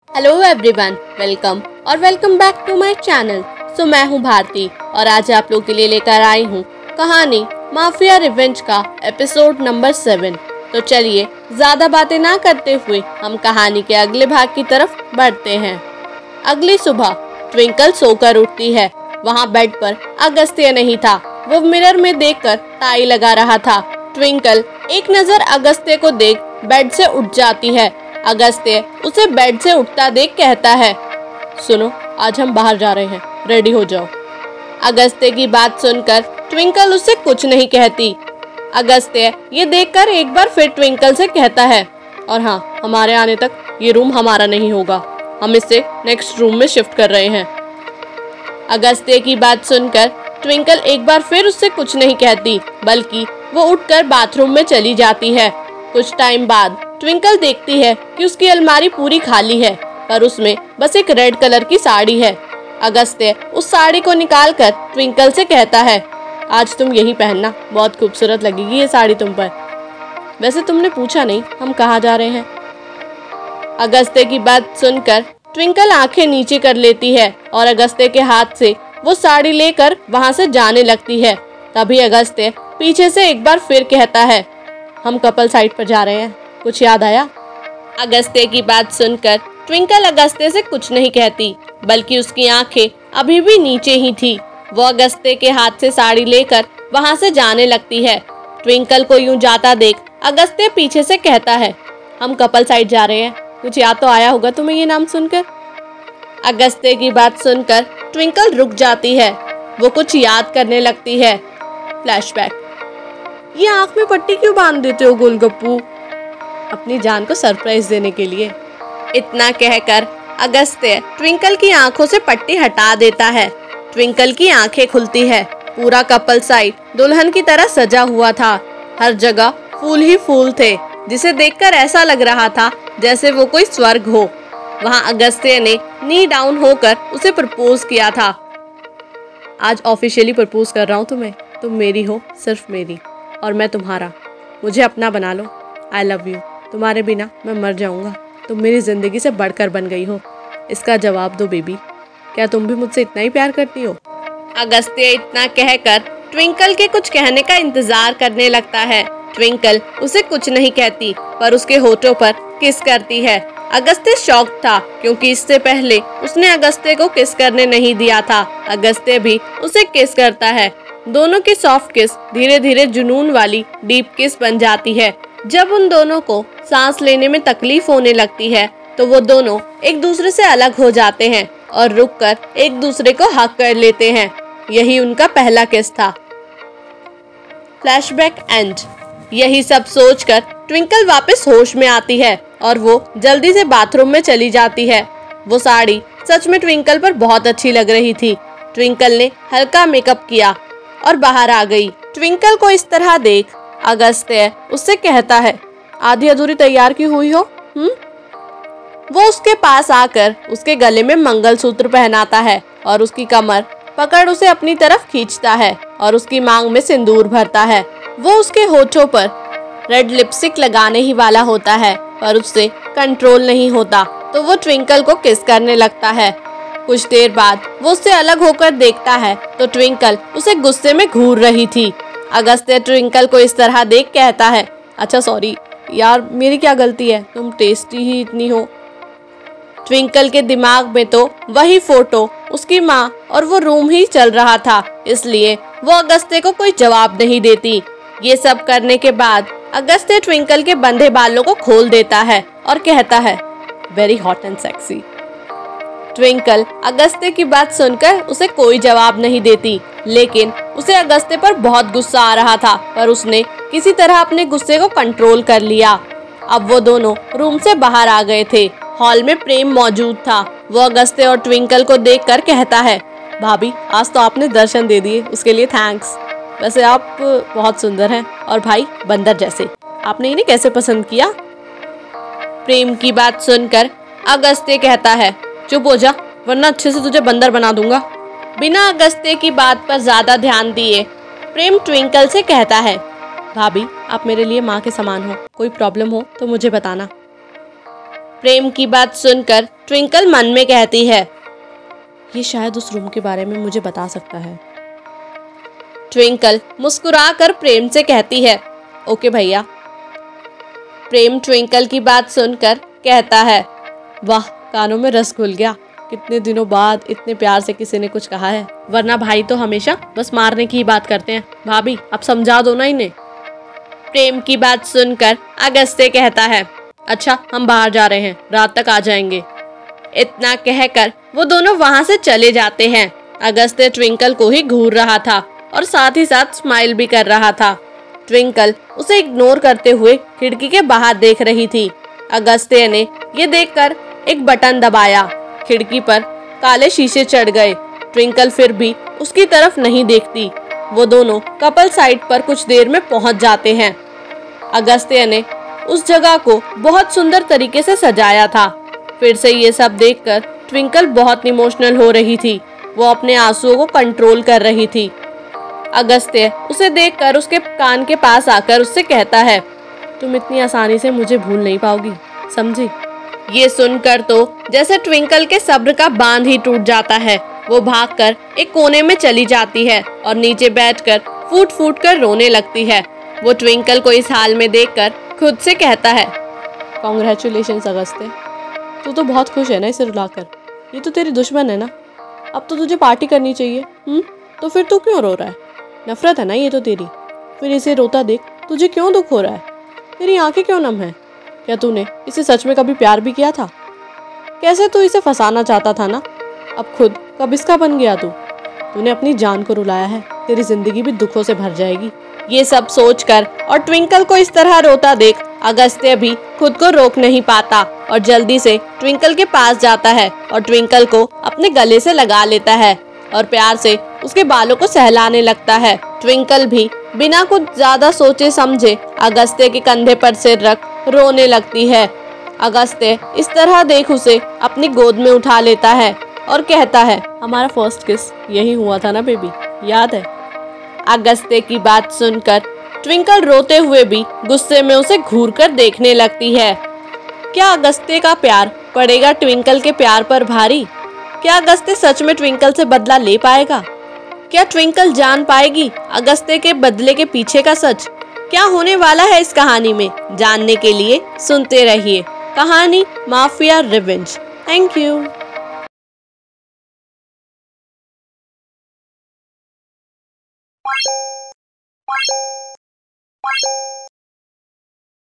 Hello everyone, welcome back to my channel. So मैं हूं भारती और आज आप लोग के लिए लेकर आई हूं कहानी माफिया रिवेंज का एपिसोड नंबर 7। तो चलिए ज़्यादा बातें ना करते हुए हम कहानी के अगले भाग की तरफ बढ़ते हैं। अगली सुबह ट्विंकल सोकर उठती है। वहाँ बेड पर अगस्त्य नहीं था। वो मिरर में देखकर टाई लगा रहा था। ट्विंकल एक नज़र अगस्त्य को देख बेड से उठ जाती है। अगस्त्य उसे बेड से उठता देख कहता है, सुनो, आज हम बाहर जा रहे हैं, रेडी हो जाओ। अगस्त्य की बात सुनकर ट्विंकल उससे कुछ नहीं कहती। अगस्त्य ये देखकर एक बार फिर ट्विंकल से कहता है, और हाँ, हमारे आने तक ये रूम हमारा नहीं होगा, हम इसे नेक्स्ट रूम में शिफ्ट कर रहे हैं। अगस्त्य की बात सुनकर ट्विंकल एक बार फिर उससे कुछ नहीं कहती, बल्कि वो उठकर बाथरूम में चली जाती है। कुछ टाइम बाद ट्विंकल देखती है कि उसकी अलमारी पूरी खाली है, पर उसमें बस एक रेड कलर की साड़ी है। अगस्त्य उस साड़ी को निकालकर ट्विंकल से कहता है, आज तुम यही पहनना, बहुत खूबसूरत लगेगी ये साड़ी तुम पर। वैसे तुमने पूछा नहीं हम कहाँ जा रहे हैं। अगस्त्य की बात सुनकर ट्विंकल आंखें नीचे कर लेती है और अगस्त्य के हाथ से वो साड़ी लेकर वहाँ से जाने लगती है। तभी अगस्त्य पीछे से एक बार फिर कहता है, हम कपल साइड पर जा रहे हैं, कुछ याद आया? अगस्त्य की बात सुनकर ट्विंकल अगस्त्य से कुछ नहीं कहती, बल्कि उसकी आंखें अभी भी नीचे ही थी। वो अगस्त्य के हाथ से साड़ी लेकर वहां से जाने लगती है। ट्विंकल को यूं जाता देख अगस्त्य पीछे से कहता है, हम कपल साइड जा रहे हैं, कुछ याद तो आया होगा तुम्हें ये नाम सुनकर। अगस्त्य की बात सुनकर ट्विंकल रुक जाती है। वो कुछ याद करने लगती है। फ्लैशबैक, ये आंख में पट्टी क्यों बांध देते हो गोलगप्पू? अपनी जान को सरप्राइज देने के लिए। इतना कहकर अगस्त्य ट्विंकल की आंखों से पट्टी हटा देता है। ट्विंकल की आंखें खुलती है। पूरा कपल साइड दुल्हन की तरह सजा हुआ था। हर जगह फूल ही फूल थे, जिसे देखकर ऐसा लग रहा था जैसे वो कोई स्वर्ग हो। वहाँ अगस्त्य ने नी डाउन होकर उसे प्रपोज किया था। आज ऑफिशियली प्रपोज कर रहा हूँ तुम्हें, तुम मेरी हो, सिर्फ मेरी, और मैं तुम्हारा। मुझे अपना बना लो। I love you. तुम्हारे बिना मैं मर जाऊंगा। तुम मेरी जिंदगी से बढ़कर बन गई हो। इसका जवाब दो बेबी, क्या तुम भी मुझसे इतना ही प्यार करती हो? अगस्त्य इतना कहकर ट्विंकल के कुछ कहने का इंतजार करने लगता है। ट्विंकल उसे कुछ नहीं कहती, पर उसके होठों पर किस करती है। अगस्त्य शॉक था, क्योंकि इससे पहले उसने अगस्त्य को किस करने नहीं दिया था। अगस्त्य भी उसे किस करता है। दोनों की सॉफ्ट किस धीरे धीरे जुनून वाली डीप किस बन जाती है। जब उन दोनों को सांस लेने में तकलीफ होने लगती है, तो वो दोनों एक दूसरे से अलग हो जाते हैं और रुककर एक दूसरे को हक कर लेते हैं। यही उनका पहला किस था। Flashback and. यही सब सोचकर ट्विंकल वापस होश में आती है और वो जल्दी से बाथरूम में चली जाती है। वो साड़ी सच में ट्विंकल पर बहुत अच्छी लग रही थी। ट्विंकल ने हल्का मेकअप किया और बाहर आ गई। ट्विंकल को इस तरह देख अगस्त्य उससे कहता है, आधी अधूरी तैयार क्यों हुई हो? वो उसके पास आकर उसके गले में मंगलसूत्र पहनाता है और उसकी कमर पकड़ उसे अपनी तरफ खींचता है और उसकी मांग में सिंदूर भरता है। वो उसके होठों पर रेड लिपस्टिक लगाने ही वाला होता है, पर उससे कंट्रोल नहीं होता, तो वो ट्विंकल को किस करने लगता है। कुछ देर बाद वो उससे अलग होकर देखता है तो ट्विंकल उसे गुस्से में घूर रही थी। अगस्त्य ट्विंकल को इस तरह देख कहता है, अच्छा सॉरी यार, मेरी क्या गलती है, तुम टेस्टी ही इतनी हो। ट्विंकल के दिमाग में तो वही फोटो, उसकी माँ और वो रूम ही चल रहा था, इसलिए वो अगस्त्य को कोई जवाब नहीं देती। ये सब करने के बाद अगस्त्य ट्विंकल के बंधे बालों को खोल देता है और कहता है, very hot and sexy. Twinkle Agastya की बात सुनकर उसे कोई जवाब नहीं देती, लेकिन उसे अगस्त्य पर बहुत गुस्सा आ रहा था, पर उसने किसी तरह अपने गुस्से को कंट्रोल कर लिया। अब वो दोनों रूम से बाहर आ गए थे। हॉल में प्रेम मौजूद था। वो अगस्त्य और ट्विंकल को देखकर कहता है, भाभी आज तो आपने दर्शन दे दिए, उसके लिए थैंक्स। वैसे आप बहुत सुंदर हैं, और भाई बंदर जैसे, आपने इन्हें कैसे पसंद किया? प्रेम की बात सुनकर अगस्त्य कहता है, चुप हो जा, वरना अच्छे से तुझे बंदर बना दूंगा। बिना अगस्त्य की बात पर ज्यादा ध्यान दिए प्रेम ट्विंकल से कहता है, भाभी आप मेरे लिए माँ के समान हो, कोई प्रॉब्लम हो तो मुझे बताना। प्रेम की बात सुनकर ट्विंकल मन में कहती है, ये शायद उस रूम के बारे में मुझे बता सकता है। ट्विंकल मुस्कुराकर प्रेम से कहती है, ओके भैया। प्रेम ट्विंकल की बात सुनकर कहता है, वाह, कानों में रस घुल गया। कितने दिनों बाद इतने प्यार से किसी ने कुछ कहा है, वरना भाई तो हमेशा बस मारने की ही बात करते हैं। भाभी, अब समझा दो ना इन्हें। प्रेम की बात सुनकर अगस्त्य कहता है, अच्छा, हम बाहर जा रहे हैं, रात तक आ जाएंगे। इतना कहकर वो दोनों वहां से चले जाते हैं। अगस्त्य ट्विंकल को ही घूर रहा था और साथ ही साथ स्माइल भी कर रहा था। ट्विंकल उसे इग्नोर करते हुए खिड़की के बाहर देख रही थी। अगस्त्य ने ये देखकर एक बटन दबाया। खिड़की पर काले शीशे चढ़ गए। ट्विंकल फिर भी उसकी तरफ नहीं देखती। वो दोनों कपल साइट पर कुछ देर में पहुंच जाते हैं। अगस्त्य ने उस जगह को बहुत सुंदर तरीके से सजाया था। फिर से ये सब देखकर ट्विंकल बहुत इमोशनल हो रही थी। वो अपने आंसुओं को कंट्रोल कर रही थी। अगस्त्य उसे देखकर उसके कान के पास आकर उससे कहता है, तुम इतनी आसानी से मुझे भूल नहीं पाओगी, समझी? ये सुनकर तो जैसे ट्विंकल के सब्र का बांध ही टूट जाता है। वो भागकर एक कोने में चली जाती है और नीचे बैठकर फूट फूट कर रोने लगती है। वो ट्विंकल को इस हाल में देखकर खुद से कहता है, कॉन्ग्रेचुलेशंस अगस्त्य, तू तो बहुत खुश है ना इसे रुलाकर। ये तो तेरी दुश्मन है ना, अब तो तुझे पार्टी करनी चाहिए। तो फिर तू क्यों रो रहा है? नफरत है ना ये तो तेरी। फिर इसे रोता देख तुझे क्यों दुख हो रहा है? तेरी आंखें क्यों नम है? क्या तूने इसे सच में कभी प्यार भी किया था? कैसे तू इसे फंसाना चाहता था ना, अब खुद कब इसका बन गया तू? तूने अपनी जान को रुलाया है, तेरी जिंदगी भी दुखों से भर जाएगी। ये सब सोचकर और ट्विंकल को इस तरह रोता देख अगस्त्य भी खुद को रोक नहीं पाता और जल्दी से ट्विंकल के पास जाता है और ट्विंकल को अपने गले से लगा लेता है और प्यार से उसके बालों को सहलाने लगता है। ट्विंकल भी बिना कुछ ज्यादा सोचे समझे अगस्त्य के कंधे पर सिर रख रोने लगती है। अगस्त्य इस तरह देख उसे अपनी गोद में उठा लेता है और कहता है, हमारा फर्स्ट किस यही हुआ था ना बेबी, याद है? अगस्त्य की बात सुनकर ट्विंकल रोते हुए भी गुस्से में उसे घूर कर देखने लगती है। क्या अगस्त्य का प्यार पड़ेगा ट्विंकल के प्यार पर भारी? क्या अगस्त्य सच में ट्विंकल से बदला ले पाएगा? क्या ट्विंकल जान पाएगी अगस्त्य के बदले के पीछे का सच? क्या होने वाला है इस कहानी में, जानने के लिए सुनते रहिए कहानी माफिया रिवेंज। Thank you.